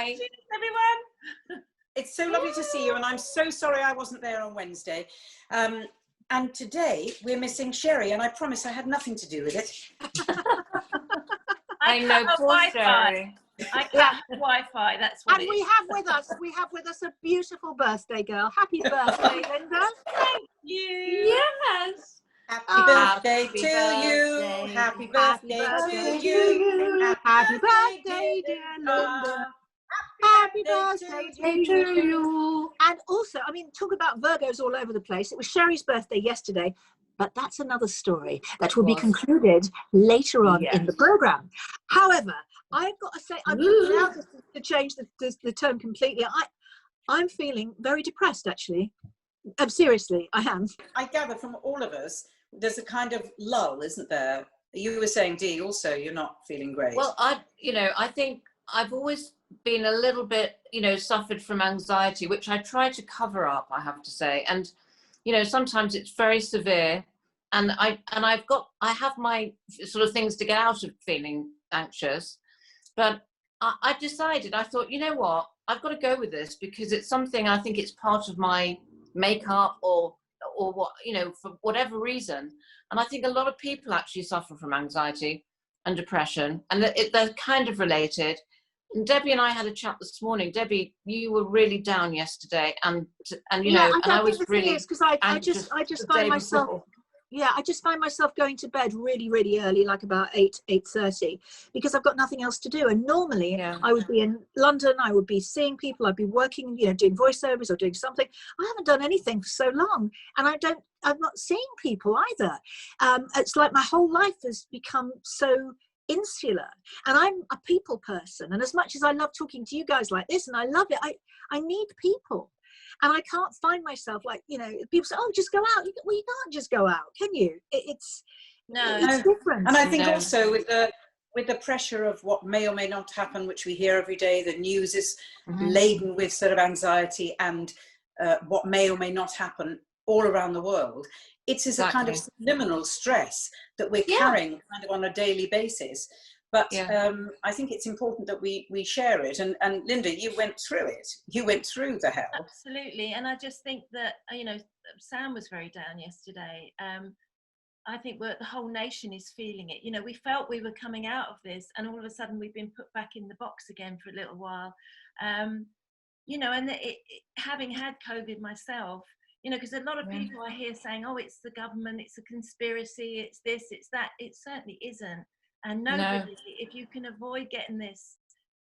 Hi. Cheers, everyone. It's so lovely to see you, and I'm so sorry I wasn't there on Wednesday. And today we're missing Sherrie, and I promise I had nothing to do with it. I know, poor Sherrie. I cut her Wi-Fi. That's what. And we have with us a beautiful birthday girl. Happy birthday, Linda! Thank you. Yes. Happy birthday to you. Happy birthday to you. Happy birthday, dear Linda. Happy birthday to you. And also, I mean, talk about Virgos all over the place. It was Sherrie's birthday yesterday, but that's another story that will be concluded later on in the programme. However, I've got to say, I'm now to change the tone completely. I'm feeling very depressed, actually. Seriously, I am. I gather from all of us, there's a kind of lull, isn't there? You were saying, Dee, also, you're not feeling great. Well, I think I've always been a little bit, suffered from anxiety, which I try to cover up, I have to say. And, sometimes it's very severe. And I have my sort of things to get out of feeling anxious. But I decided, I thought, you know what, I've got to go with this because it's something, I think it's part of my makeup or what, for whatever reason. And I think a lot of people actually suffer from anxiety and depression, and they're kind of related. And Debbie and I had a chat this morning. Debbie, you were really down yesterday, and I was really because I just find myself. Before. Yeah, I just find myself going to bed really, really early, like about 8:30, because I've got nothing else to do. And normally I would be in London, I would be seeing people, I'd be working, doing voiceovers or doing something. I haven't done anything for so long, and I'm not seeing people either. It's like my whole life has become so insular, and I'm a people person. And as much as I love talking to you guys like this, and I love it, I need people. And I can't find myself people say, oh, just go out. Well, you can't just go out, can you? It's different. And I think also with the pressure of what may or may not happen, which we hear every day, the news is laden with sort of anxiety and what may or may not happen all around the world. It is a kind of subliminal stress that we're carrying kind of on a daily basis. But I think it's important that we share it. And Linda, you went through it. You went through the hell. Absolutely. And I just think that, Sam was very down yesterday. I think the whole nation is feeling it. We felt we were coming out of this, and all of a sudden we've been put back in the box again for a little while. And having had COVID myself, because a lot of people I hear saying, oh, it's the government, it's a conspiracy, it's this, it's that. It certainly isn't. And nobody, if you can avoid getting this,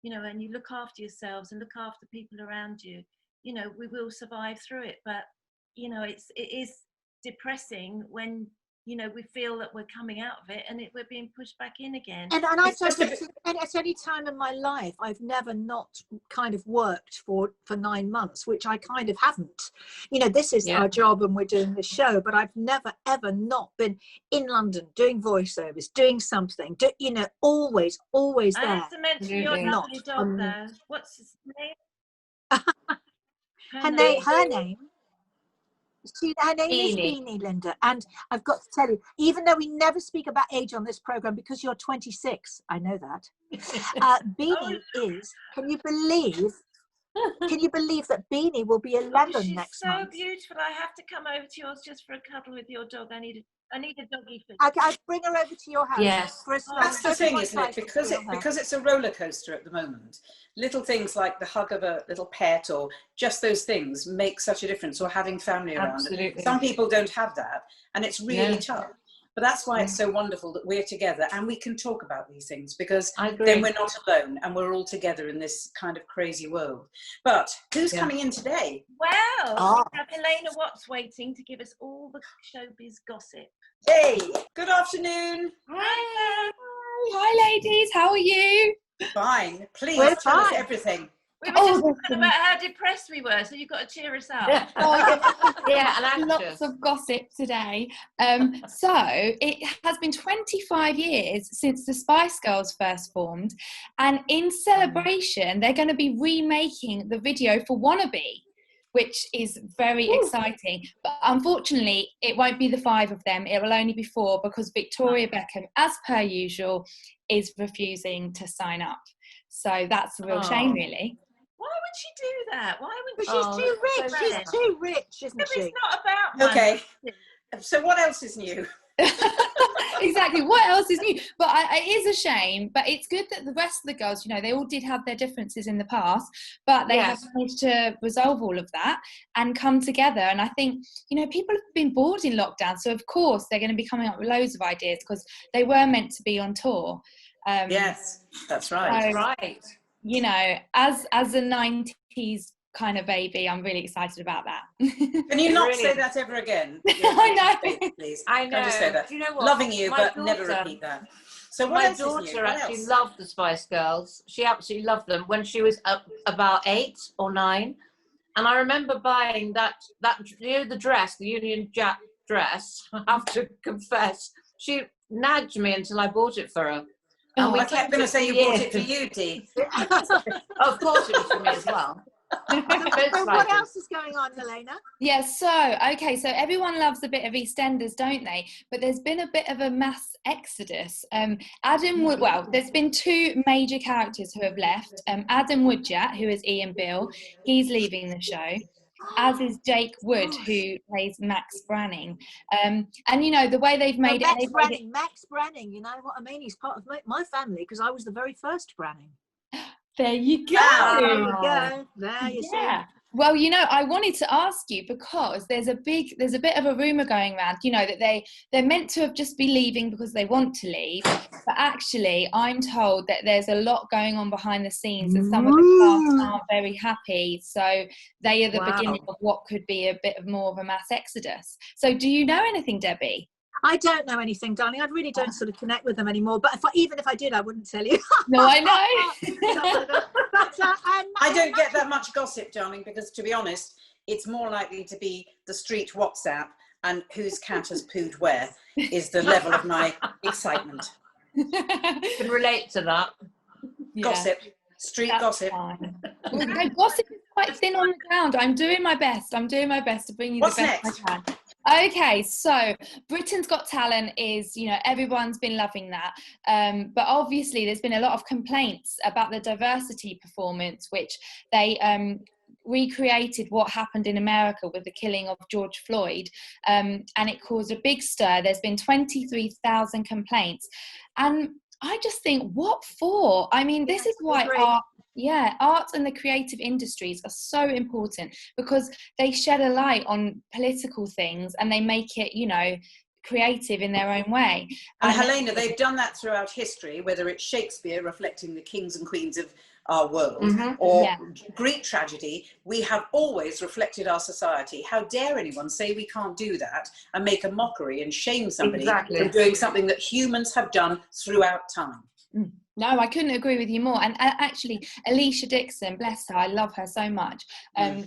and you look after yourselves and look after people around you, we will survive through it. But, it is depressing when, we feel that we're coming out of it and we're being pushed back in again. And I said, at any time in my life, I've never not kind of worked for 9 months, which I kind of haven't. This is our job and we're doing the show, but I've never, ever not been in London doing voiceovers, doing something, always there. I have to mention your lovely dog though. What's his name? Her name? Her name is Beanie, Linda, and I've got to tell you, even though we never speak about age on this program because you're 26, I know that. Beanie is. Can you believe that Beanie will be 11 next month? She's so beautiful. I have to come over to yours just for a cuddle with your dog. I need a doggy food. I bring her over to your house. Yes. That's the thing, isn't it? Because it's a roller coaster at the moment. Little things like the hug of a little pet or just those things make such a difference, or having family around. Absolutely. Some people don't have that, and it's really tough. But that's why it's so wonderful that we're together and we can talk about these things, because then we're not alone and we're all together in this kind of crazy world. But who's coming in today? Well, we have Helena Watts waiting to give us all the showbiz gossip. Hey, good afternoon. Hi ladies, how are you? Fine. Please tell us everything. We were just talking about how depressed we were, so you've got to cheer us up. And lots of gossip today. So it has been 25 years since the Spice Girls first formed, and in celebration, they're going to be remaking the video for Wannabe, which is very exciting. But unfortunately, it won't be the 5 of them. It will only be 4 because Victoria Beckham, as per usual, is refusing to sign up. So that's a real shame, really. Why would she do that? Why would But she's too rich. She's too rich, isn't she? It's not about money. Okay. So what else is new? Exactly. What else is new? But it is a shame, but it's good that the rest of the girls, you know, they all did have their differences in the past, but they have managed to resolve all of that and come together. And I think, you know, people have been bored in lockdown, so of course they're going to be coming up with loads of ideas because they were meant to be on tour. Yes, that's right. So, Right. you know, as a 90s kind of baby, I'm really excited about that. Can you not say that ever again? I know. Baby, please. I know. Can I just say that? Do you know what? Loving you, My but never daughter- repeat that. So what My else is new? daughter What actually else? loved the Spice Girls. She absolutely loved them when she was about 8 or 9. And I remember buying that you know, the dress, the Union Jack dress. I have to confess, she nagged me until I bought it for her. And Oh, we I kept going to say you bought it for you, Dee. Of course, it was for me as well. So what else is going on, Helena? Yes, so everyone loves a bit of EastEnders, don't they? But there's been a bit of a mass exodus. There's been 2 major characters who have left. Adam Woodyatt, who is Ian Bill, he's leaving the show, as is Jake Wood, who plays Max Branning. And you know, the way they've made Max Branning, you know what I mean? He's part of my family because I was the very first Branning. There you go. There you go. There you see. Well, you know, I wanted to ask you because there's a bit of a rumor going around, you know, that they're meant to have just be leaving because they want to leave, but actually I'm told that there's a lot going on behind the scenes and some of the cast aren't very happy, so they are the beginning of what could be a bit of more of a mass exodus. So do you know anything, Debbie? I don't know anything, darling. I really don't sort of connect with them anymore. But even if I did, I wouldn't tell you. No, I know. I don't get that much gossip, darling, because to be honest, it's more likely to be the street WhatsApp and whose cat has pooed where is the level of my excitement. I can relate to that. Yeah. Gossip, street gossip. Well, no, gossip is quite thin on the ground. I'm doing my best to bring you What's the best next? I can. Okay, so Britain's Got Talent is, you know, everyone's been loving that. But obviously there's been a lot of complaints about the diversity performance, which they recreated what happened in America with the killing of George Floyd. And it caused a big stir. There's been 23,000 complaints. And I just think, what for? I mean, this is why art and the creative industries are so important, because they shed a light on political things and they make it, you know, creative in their own way. And Helena, they've done that throughout history, whether it's Shakespeare reflecting the kings and queens of our world or Greek tragedy, we have always reflected our society. How dare anyone say we can't do that and make a mockery and shame somebody from doing something that humans have done throughout time. No, I couldn't agree with you more. And actually, Alicia Dixon, bless her, I love her so much.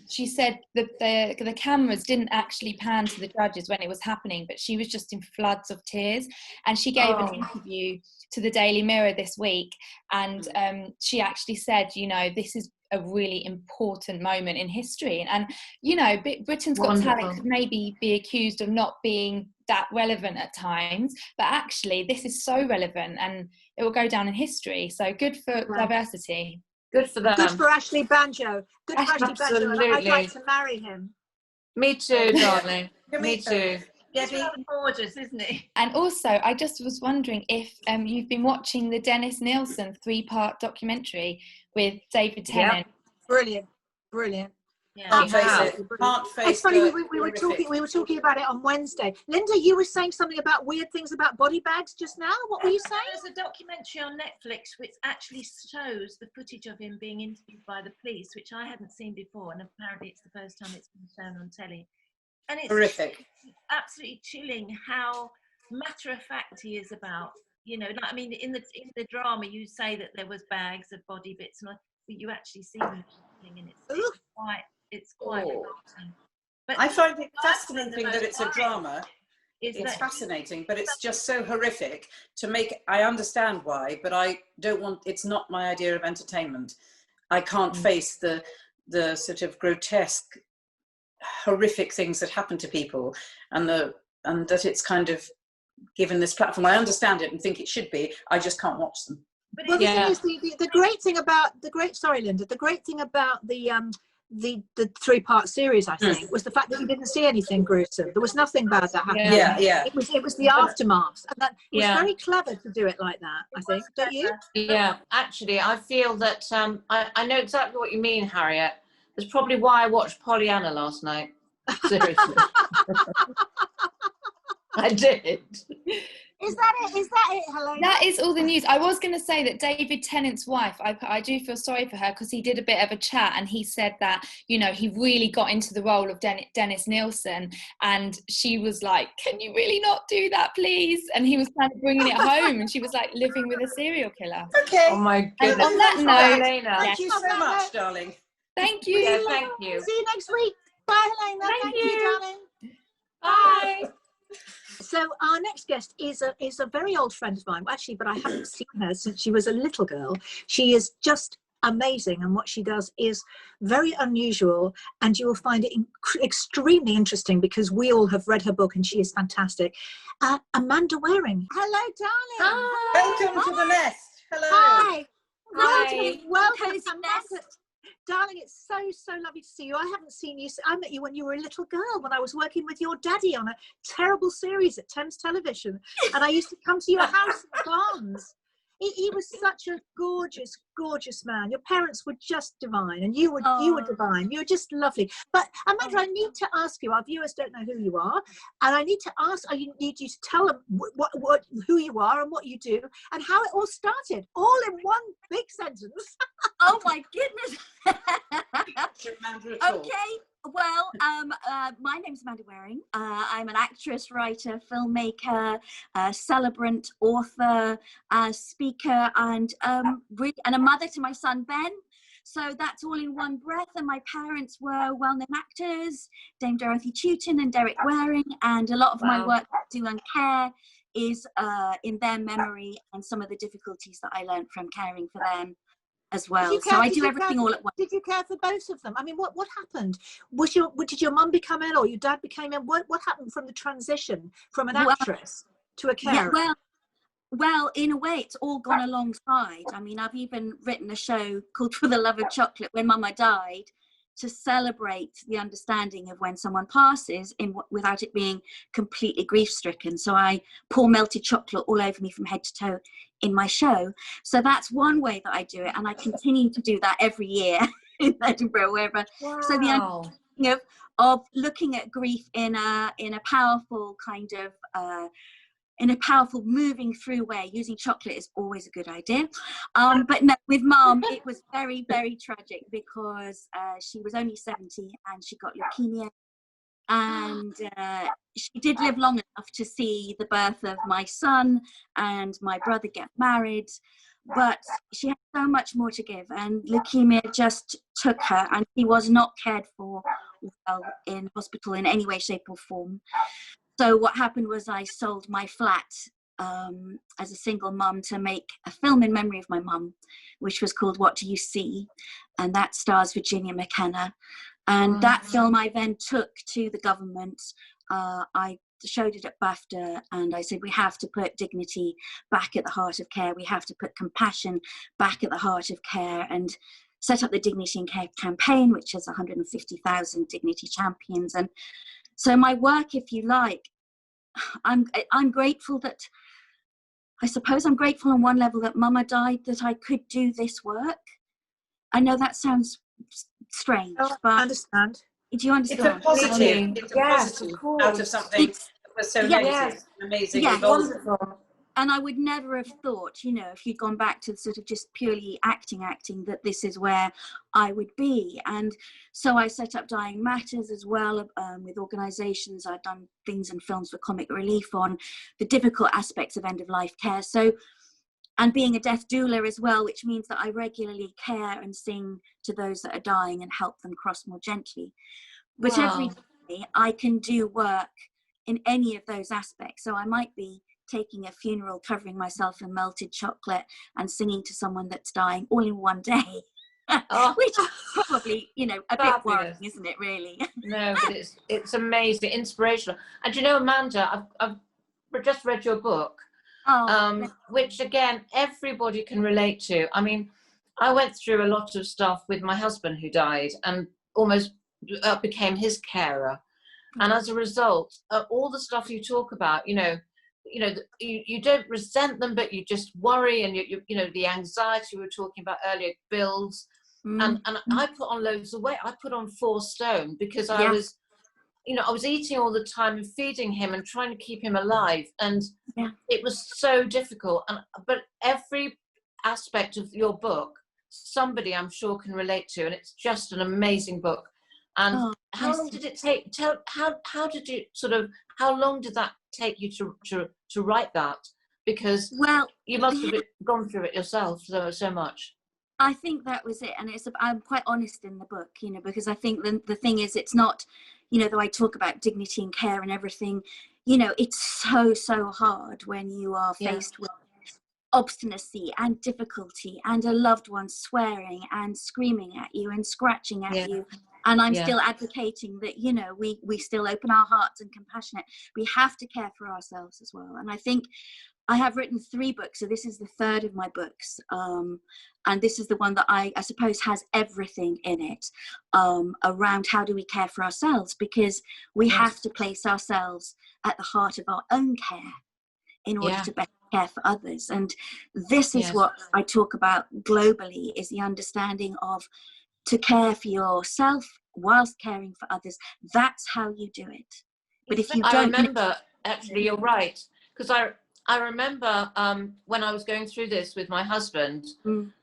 She said that the cameras didn't actually pan to the judges when it was happening, but she was just in floods of tears. And she gave an interview to the Daily Mirror this week. And she actually said, you know, this is a really important moment in history. And you know, Britain's Got Talent could maybe be accused of not being that relevant at times, but actually this is so relevant and it will go down in history. So good for diversity. Good for them. Good for Ashley Banjo. Good for Ashley Banjo. I'd like to marry him. Me too, darling. Me too. He's gorgeous, isn't he? And also, I just was wondering if you've been watching the Dennis Nielsen 3-part documentary with David Tennant. Brilliant. Yeah. Can't face it. It's funny, we were talking about it on Wednesday. Linda, you were saying something about weird things about body bags just now. What were you saying? There's a documentary on Netflix which actually shows the footage of him being interviewed by the police, which I hadn't seen before, and apparently it's the first time it's been shown on telly. And it's horrific. Absolutely chilling how matter of fact he is about, you know, like, I mean, in the drama you say that there was bags of body bits, and but you actually see them, and it's quite revolting. But I find it fascinating that it's a drama. It's fascinating, but it's just so horrific to make. I understand why, but I don't want. It's not my idea of entertainment. I can't face the sort of grotesque, horrific things that happen to people, and that it's kind of given this platform. I understand it and think it should be. I just can't watch them. But Well, the Yeah. thing is, the great thing about sorry, Linda, the great thing about the 3-part series, I think, was the fact that you didn't see anything gruesome. There was nothing bad that happened. Yeah. It was the aftermath, and that was Yeah. very clever to do it like that. I think, don't you? Yeah, actually, I feel that I know exactly what you mean, Harriet. That's probably why I watched Pollyanna last night. Seriously. I did. Is that it? Is that it, Helena? That is all the news. I was going to say that David Tennant's wife, I do feel sorry for her, because he did a bit of a chat and he said that, you know, he really got into the role of Dennis Nielsen, and she was like, can you really not do that, please? And he was kind of bringing it home, and she was like living with a serial killer. Okay. Oh my And goodness. on that note, Helena. Thank you so much, darling. thank you. Yeah, thank you. See you next week. Bye, Helena. Thank you, you. darling. Bye. So our next guest is a very old friend of mine, actually, but I haven't seen her since she was a little girl. She is just amazing, and what she does is very unusual, and you will find it extremely interesting, because we all have read her book and she is fantastic. Amanda Waring. Hello, darling. Hi. Welcome to the nest. Hello. Hi. Hi. Welcome, Cozy Amanda. nest. Darling, it's so lovely to see you. I haven't seen you. I met you when you were a little girl, when I was working with your daddy on a terrible series at Thames Television, and I used to come to your house in Barnes. He was such a gorgeous, gorgeous man. Your parents were just divine, and you were divine. You were just lovely. But Amanda, I need to ask you. Our viewers don't know who you are, and I need you to tell them who you are and what you do and how it all started, all in one big sentence. Oh my goodness. Amanda at all. Okay. Well, my name's Amanda Waring. I'm an actress, writer, filmmaker, celebrant, author, speaker, and a mother to my son Ben. So that's all in one breath. And my parents were well-known actors, Dame Dorothy Chewton and Derek Waring, and a lot of my work I do on care is in their memory and some of the difficulties that I learned from caring for them as well. So I do everything all at once. Did you care for both of them? I mean, what happened? Did your mum become ill, or your dad became ill? What happened from the transition from an actress to a carer? Yeah, well, in a way, it's all gone alongside. I mean, I've even written a show called For the Love of Chocolate when Mama died, to celebrate the understanding of when someone passes without it being completely grief-stricken. So I pour melted chocolate all over me from head to toe in my show. So that's one way that I do it, and I continue to do that every year in Edinburgh, wherever. Wow. So the understanding of looking at grief in a powerful kind of in a powerful moving through way, using chocolate is always a good idea. But no, with Mum, it was very, very tragic, because she was only 70 and she got leukemia. And she did live long enough to see the birth of my son and my brother get married, but she had so much more to give, and leukemia just took her, and she was not cared for well in hospital in any way, shape or form. So what happened was I sold my flat as a single mum to make a film in memory of my mum, which was called What Do You See? And that stars Virginia McKenna. And that film I then took to the government. I showed it at BAFTA, and I said, we have to put dignity back at the heart of care. We have to put compassion back at the heart of care, and set up the Dignity in Care campaign, which has 150,000 dignity champions. And so my work, if you like, I'm grateful that, I suppose I'm grateful on one level that Mama died, that I could do this work. I know that sounds strange, but I understand. Do you understand? It's a positive. It's a Yes, positive of course. out of something that was so negative. Amazing. Yes. Wonderful. And I would never have thought, if you'd gone back to sort of just purely acting, that this is where I would be. And so I set up Dying Matters as well with organisations. I've done things and films for Comic Relief on the difficult aspects of end-of-life care. So, and being a death doula as well, which means that I regularly care and sing to those that are dying and help them cross more gently. But every day I can do work in any of those aspects. So I might be taking a funeral, covering myself in melted chocolate and singing to someone that's dying all in one day, which is probably, a bit worrying, isn't it, really? No, but it's amazing, inspirational. And Amanda, I've just read your book, which again, everybody can relate to. I mean, I went through a lot of stuff with my husband who died and almost became his carer. And as a result, all the stuff you talk about, you don't resent them, but you just worry, and you know, the anxiety we were talking about earlier builds. And I put on loads of weight. I put on 4 stone because I was, you know, I was eating all the time and feeding him and trying to keep him alive. And it was so difficult. But every aspect of your book, somebody I'm sure can relate to. And it's just an amazing book. And how long did it take? How did you how long did that take you to write that? Because you must have gone through it yourself so much. I think that was it, and I'm quite honest in the book, you know, because I think the thing is, it's not, you know, though I talk about dignity and care and everything, you know, it's so hard when you are faced with obstinacy and difficulty and a loved one swearing and screaming at you and scratching at you. And I'm still advocating that, you know, we still open our hearts and compassionate. We have to care for ourselves as well. And I think I have written 3 books, so this is the 3rd of my books, and this is the one that I suppose has everything in it around how do we care for ourselves, because we have to place ourselves at the heart of our own care in order to better care for others. And this is what I talk about globally, is the understanding of to care for yourself whilst caring for others. That's how you do it. But if you don't, I remember, actually, you're right, because I remember when I was going through this with my husband,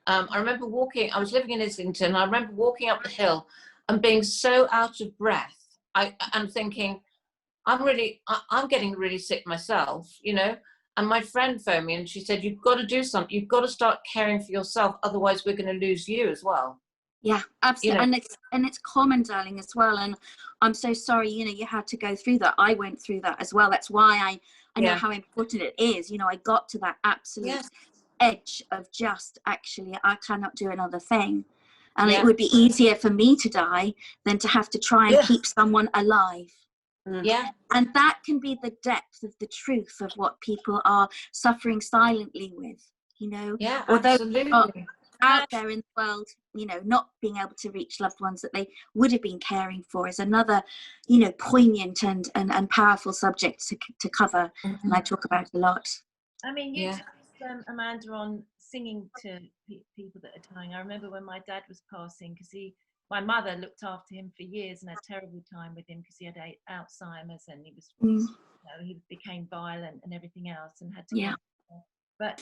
I remember I was living in Islington, I remember walking up the hill and being so out of breath. I'm thinking, I'm getting really sick myself, you know, and my friend phoned me and she said, you've got to do something, you've got to start caring for yourself, otherwise we're going to lose you as well. Yeah, absolutely. You know? And it's common, darling, as well. And I'm so sorry, you know, you had to go through that. I went through that as well. That's why I know how important it is. You know, I got to that absolute edge of just, actually, I cannot do another thing. And it would be easier for me to die than to have to try and keep someone alive. Yeah. And that can be the depth of the truth of what people are suffering silently with, you know. Yeah, although absolutely. Out there in the world, you know, not being able to reach loved ones that they would have been caring for is another, you know, poignant and powerful subject to cover. And I talk about it a lot. I mean, you touched, Amanda, on singing to people that are dying. I remember when my dad was passing, because my mother looked after him for years and had a terrible time with him because he had Alzheimer's, and he was, you know, he became violent and everything else and had to but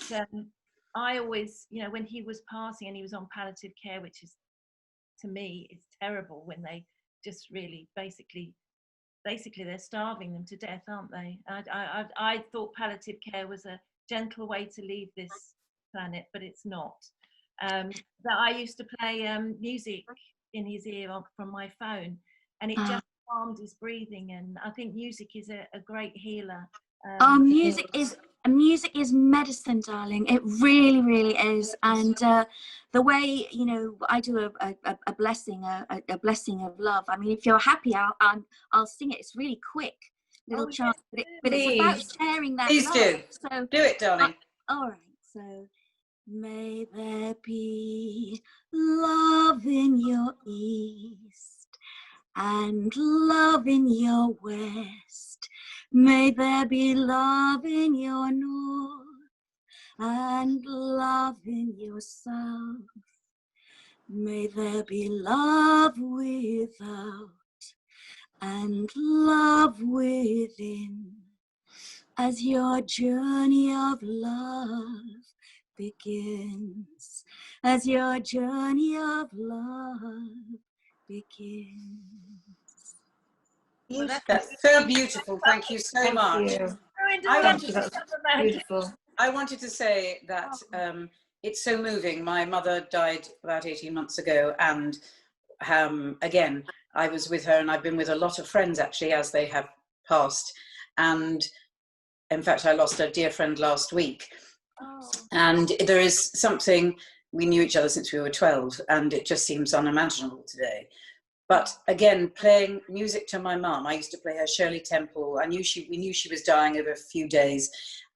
I always, you know, when he was passing and he was on palliative care, which is, to me, it's terrible when they just really basically they're starving them to death, aren't they? I thought palliative care was a gentle way to leave this planet, but it's not. That I used to play music in his ear from my phone, and it just calmed his breathing. And I think music is a great healer. Music is medicine, darling. It really, really is. And the way, you know, I do a blessing, a blessing of love. I mean, if you're happy, I'll sing it. It's really quick, little chant, but it's about sharing that Please love. do. So do it, darling. All right. So, may there be love in your east and love in your west. May there be love in your north and love in your south. May there be love without and love within, as your journey of love begins. As your journey of love begins. Well, that's so beautiful. Thank you so much. I wanted to say that it's so moving. My mother died about 18 months ago, and again, I was with her, and I've been with a lot of friends actually as they have passed. And in fact, I lost a dear friend last week. And there is something, we knew each other since we were 12, and it just seems unimaginable today. But again, playing music to my mum, I used to play her Shirley Temple. We knew she was dying over a few days,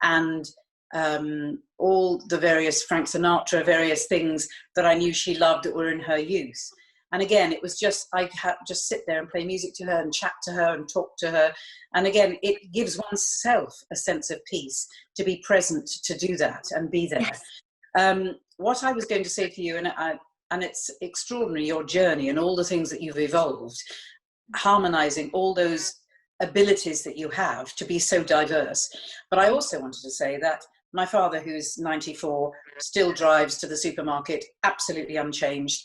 and all the various Frank Sinatra, various things that I knew she loved that were in her youth. And again, it was just, I had just sit there and play music to her and chat to her and talk to her. And again, it gives oneself a sense of peace to be present, to do that and be there. Yes. What I was going to say to you, and it's extraordinary, your journey and all the things that you've evolved, harmonizing all those abilities that you have to be so diverse. But I also wanted to say that my father, who's 94, still drives to the supermarket, absolutely unchanged.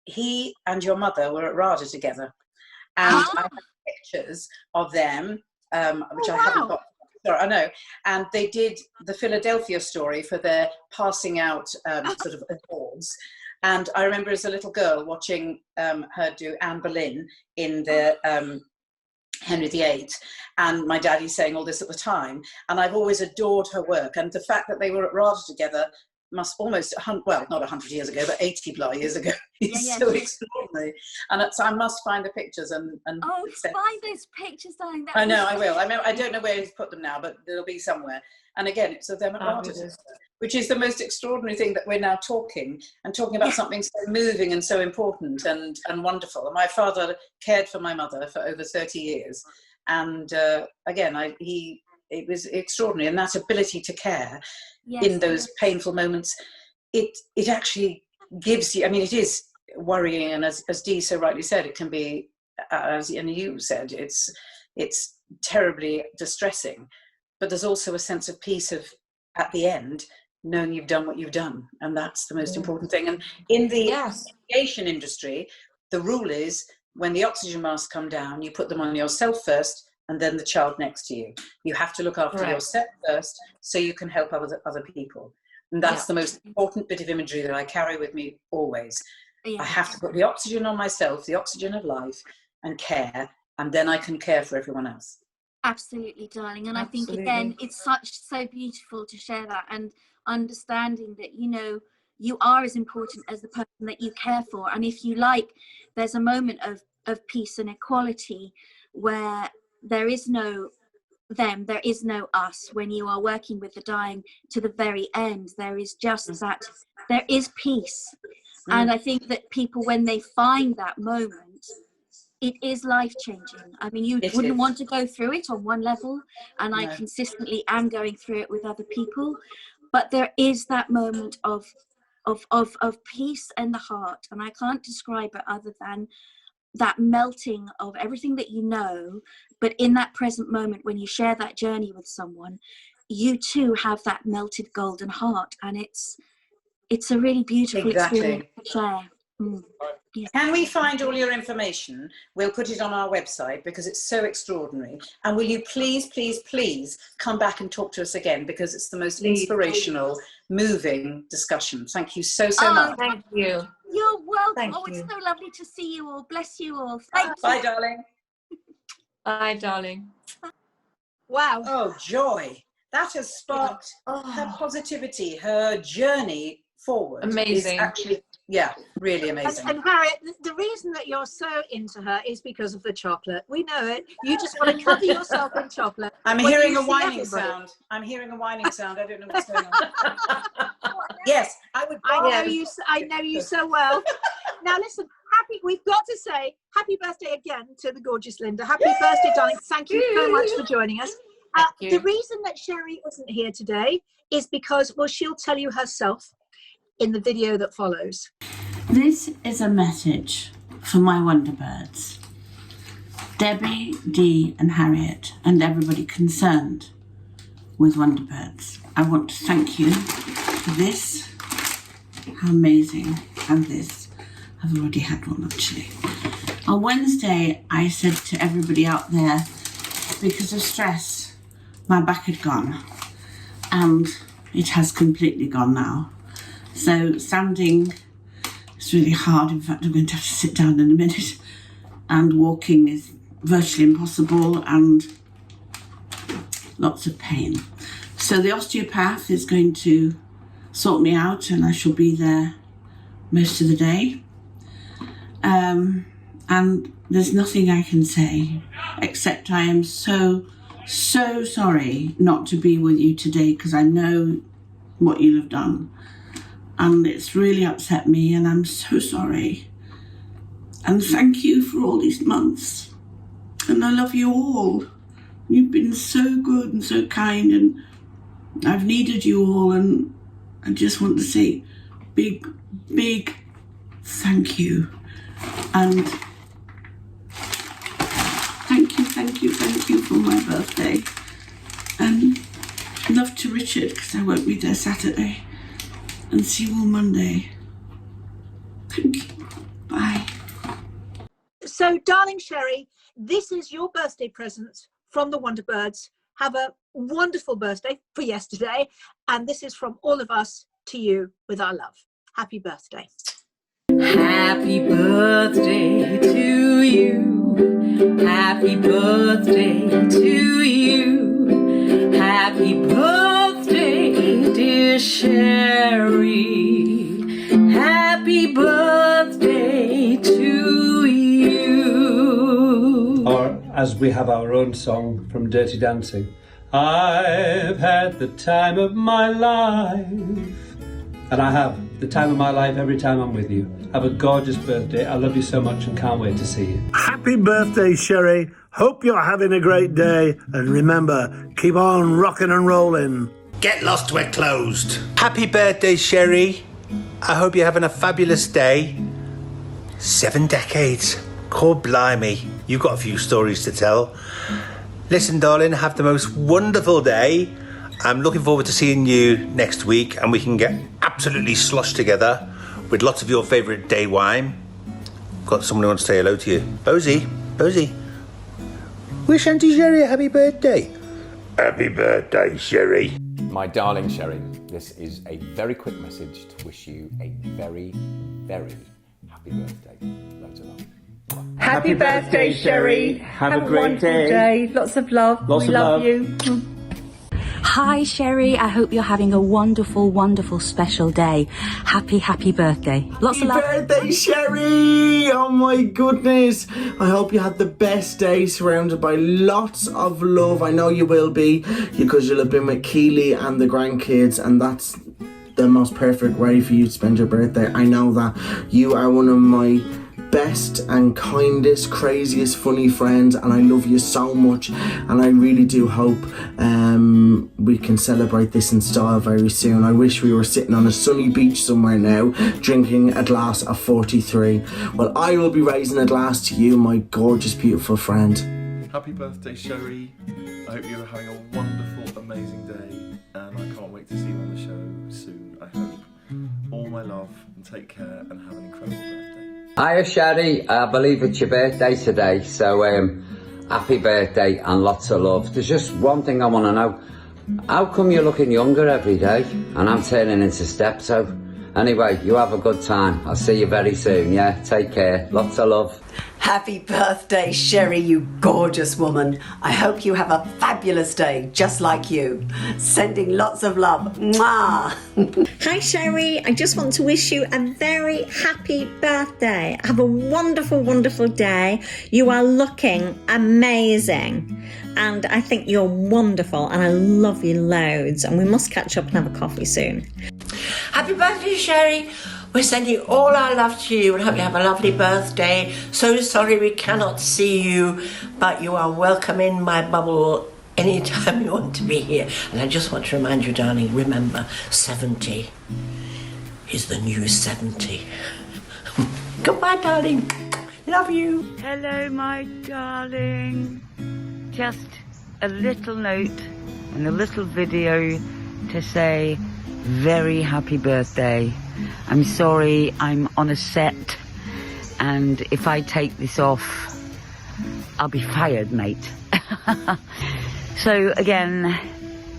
He and your mother were at RADA together. And I have pictures of them, which I haven't got. Sorry, I know. And they did the Philadelphia story for their passing out sort of awards. And I remember as a little girl watching her do Anne Boleyn in the Henry VIII, and my daddy saying all this at the time. And I've always adored her work. And the fact that they were at RADA together must almost, well, not 100 years ago, but 80 years ago. It's so extraordinary. And so I must find the pictures and find those pictures, darling. I know, I will. I don't know where he's put them now, but they'll be somewhere. And again, it's of them at RADA, which is the most extraordinary thing that we're now talking about something so moving and so important and wonderful. And my father cared for my mother for over 30 years. And again, it was extraordinary. And that ability to care in those painful moments, it actually gives you, I mean, it is worrying. And as Dee so rightly said, it can be, and you said, it's terribly distressing. But there's also a sense of peace at the end, knowing you've done what you've done. And that's the most important thing. And in the aviation industry, the rule is when the oxygen masks come down, you put them on yourself first and then the child next to you. You have to look after yourself first so you can help other people. And that's the most important bit of imagery that I carry with me always. I have to put the oxygen on myself, the oxygen of life, and care, and then I can care for everyone else. Absolutely, darling. And I think, again, it's so beautiful to share that and understanding that, you know, you are as important as the person that you care for. And if you like, there's a moment of peace and equality where there is no them, there is no us. When you are working with the dying to the very end, there is just that, there is peace. And I think that people, when they find that moment, it is life-changing. I mean, you wouldn't want to go through it on one level, and I consistently am going through it with other people, but there is that moment of peace in the heart, and I can't describe it other than that melting of everything that you know, but in that present moment when you share that journey with someone, you too have that melted golden heart, and it's a really beautiful experience to share. Can we find all your information? We'll put it on our website because it's so extraordinary. And will you please, please, please come back and talk to us again, because it's the most inspirational, moving discussion. Thank you so much. Thank you. You're welcome. It's so lovely to see you all. Bless you all. Thank you. Bye, darling. Bye, darling. Wow. Oh, joy. That has sparked her positivity, her journey forward. Amazing. Actually, really amazing. And Harriet, the reason that you're so into her is because of the chocolate. We know it. You just want to cover yourself in chocolate. I'm hearing a whining sound. I don't know what's going on. Yes, I would. I know you so well. Now listen, we've got to say happy birthday again to the gorgeous Linda. Happy birthday, darling. Thank you so much for joining us. The reason that Sherrie isn't here today is because, well, she'll tell you herself in the video that follows. This is a message for my Wonderbirds. Debbie, Dee and Harriet and everybody concerned with Wonderbirds. I want to thank you for this. How amazing. And this. I've already had one actually. On Wednesday, I said to everybody out there, because of stress, my back had gone. And it has completely gone now. So standing is really hard. In fact, I'm going to have to sit down in a minute. And walking is virtually impossible and lots of pain. So the osteopath is going to sort me out and I shall be there most of the day. And there's nothing I can say except I am so so sorry not to be with you today because I know what you'll have done. And it's really upset me and I'm so sorry. And thank you for all these months. And I love you all. You've been so good and so kind and I've needed you all and I just want to say big, big thank you. And thank you for my birthday. And love to Richard because I won't be there Saturday. And see you all Monday. Thank you. Bye. So, darling Sherrie, this is your birthday present from the Wonderbirds. Have a wonderful birthday for yesterday. And this is from all of us to you with our love. Happy birthday. Happy birthday to you. Happy birthday to you. Happy birthday, dear Sherrie. Happy birthday to you. Or as we have our own song from Dirty Dancing. I've had the time of my life. And I have the time of my life every time I'm with you. Have a gorgeous birthday. I love you so much and can't wait to see you. Happy birthday, Sherrie. Hope you're having a great day. And remember, keep on rocking and rolling. Get lost, we're closed. Happy birthday, Sherrie. I hope you're having a fabulous day. 7 decades. God blimey. You've got a few stories to tell. Listen, darling, have the most wonderful day. I'm looking forward to seeing you next week and we can get absolutely sloshed together with lots of your favourite day wine. Got someone who wants to say hello to you. Bosie. Wish Auntie Sherrie a happy birthday. Happy birthday, Sherrie. My darling Sherrie, this is a very quick message to wish you a very, very happy birthday. Loads of love. Happy birthday, Sherrie. Have a great wonderful day. Lots of love. Lots we of love love. you. Hi Sherrie, I hope you're having a wonderful, wonderful special day. Happy, happy birthday. Lots of love. Happy birthday, Sherrie! Oh my goodness. I hope you had the best day surrounded by lots of love. I know you will be because you'll have been with Keely and the grandkids and that's the most perfect way for you to spend your birthday. I know that. You are one of my best and kindest, craziest, funny friends and I love you so much and I really do hope we can celebrate this in style very soon. I wish we were sitting on a sunny beach somewhere now drinking a glass of 43. Well, I will be raising a glass to you, my gorgeous, beautiful friend. Happy birthday, Sherrie. I hope you're having a wonderful, amazing day and I can't wait to see you on the show soon, I hope. All my love and take care and have an incredible birthday. Hiya Sherrie, I believe it's your birthday today, so happy birthday and lots of love. There's just one thing I want to know. How come you're looking younger every day and I'm turning into Steptoe? Anyway, you have a good time. I'll see you very soon, yeah? Take care. Lots of love. Happy birthday, Sherrie, you gorgeous woman. I hope you have a fabulous day, just like you. Sending lots of love. Mwah! Hi, Sherrie. I just want to wish you a very happy birthday. Have a wonderful, wonderful day. You are looking amazing. And I think you're wonderful and I love you loads. And we must catch up and have a coffee soon. Happy birthday, Sherrie. We're sending all our love to you and hope you have a lovely birthday. So sorry we cannot see you, but you are welcome in my bubble anytime you want to be here. And I just want to remind you, darling, remember, 70 is the new 70. Goodbye, darling. Love you. Hello, my darling. Just a little note and a little video to say very happy birthday. I'm sorry I'm on a set and if I take this off I'll be fired, mate. So again,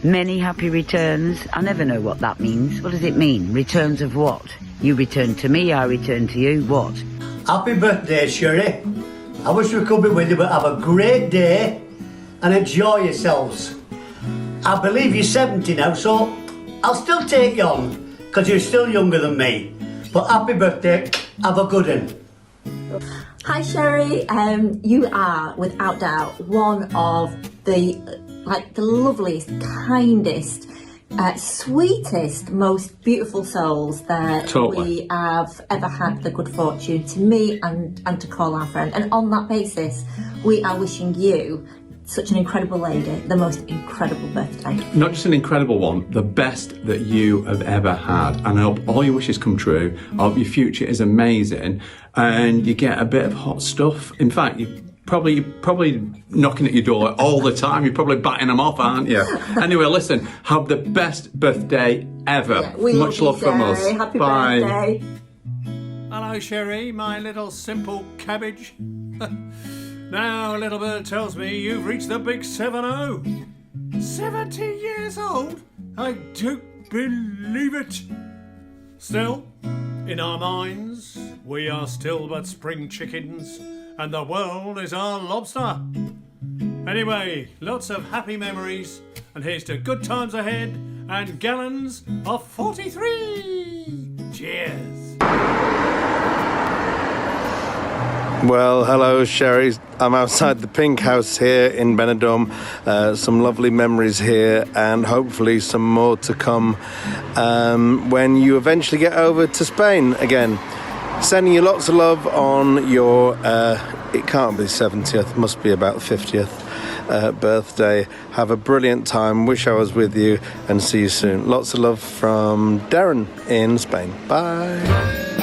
many happy returns. I never know what that means. What does it mean? Returns of what? You return to me, I return to you. What? Happy birthday, Sherrie. I wish we could be with you, but have a great day and enjoy yourselves. I believe you're 70 now, so I'll still take you on because you're still younger than me. But happy birthday, have a good one. Hi Sherrie, you are without doubt one of the like the loveliest, kindest, sweetest, most beautiful souls that we have ever had the good fortune to meet and to call our friend. And on that basis, we are wishing you, such an incredible lady, the most incredible birthday. Not just an incredible one, the best that you have ever had. And I hope all your wishes come true. I hope your future is amazing and you get a bit of hot stuff. In fact, you're probably knocking at your door all the time. You're probably batting them off, aren't you? Anyway, listen, have the best birthday ever. Yeah, much love from us. Happy Bye. birthday. Hello, Sherrie, my little simple cabbage. Now, little bird tells me you've reached the big 7-0. 70 years old? I don't believe it. Still, in our minds, we are still but spring chickens, and the world is our lobster. Anyway, lots of happy memories, and here's to good times ahead and gallons of 43. Cheers. Well, hello, Sherrie. I'm outside the Pink House here in Benidorm. Some lovely memories here, and hopefully some more to come when you eventually get over to Spain again. Sending you lots of love on your, it can't be 70th, must be about 50th birthday. Have a brilliant time. Wish I was with you, and see you soon. Lots of love from Darren in Spain. Bye.